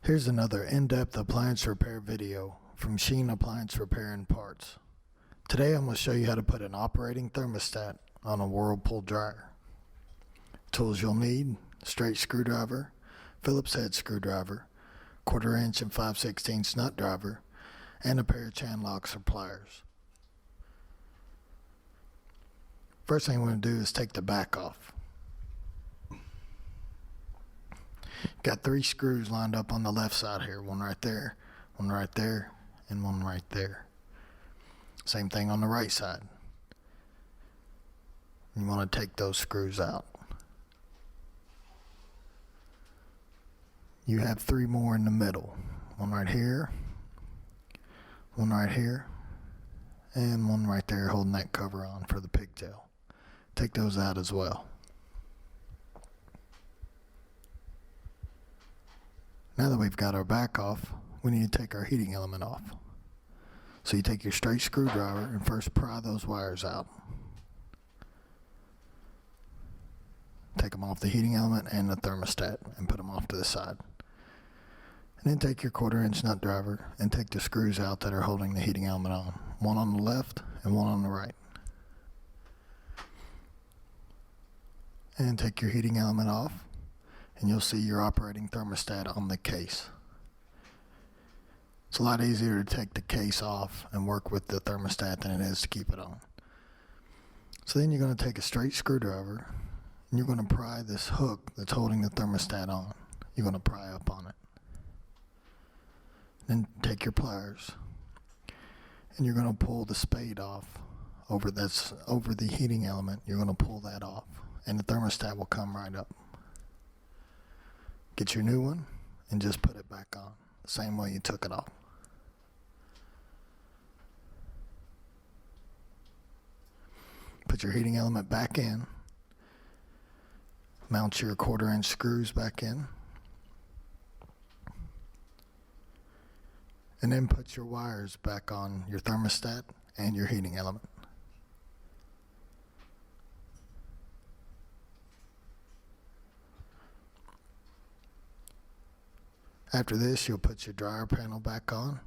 Here's another in-depth appliance repair video from Sheen Appliance Repair and Parts. Today I'm going to show you how to put an operating thermostat on a Whirlpool dryer. Tools you'll need: straight screwdriver, Phillips head screwdriver, 1/4 inch and 5/16 nut driver, and a pair of chain locks or pliers. First thing I'm going to do is take the back off. Got 3 screws lined up on the left side here, one right there, and one right there. Same thing on the right side. You want to take those screws out. You have 3 more in the middle, one right here, and one right there holding that cover on for the pigtail. Take those out as well. Now that we've got our back off, we need to take our heating element off. So you take your straight screwdriver and first pry those wires out. Take them off the heating element and the thermostat and put them off to the side. And then take your 1/4 inch nut driver and take the screws out that are holding the heating element on. One on the left and one on the right. And take your heating element off, and you'll see your operating thermostat on the case. It's a lot easier to take the case off and work with the thermostat than it is to keep it on. So then you're going to take a straight screwdriver and you're going to pry this hook that's holding the thermostat on. You're going to pry up on it. Then take your pliers and you're going to pull the spade off over the heating element. You're going to pull that off and the thermostat will come right up. Get your new one and just put it back on the same way you took it off. Put your heating element back in. Mount your 1/4 inch screws back in. And then put your wires back on your thermostat and your heating element. After this, you'll put your dryer panel back on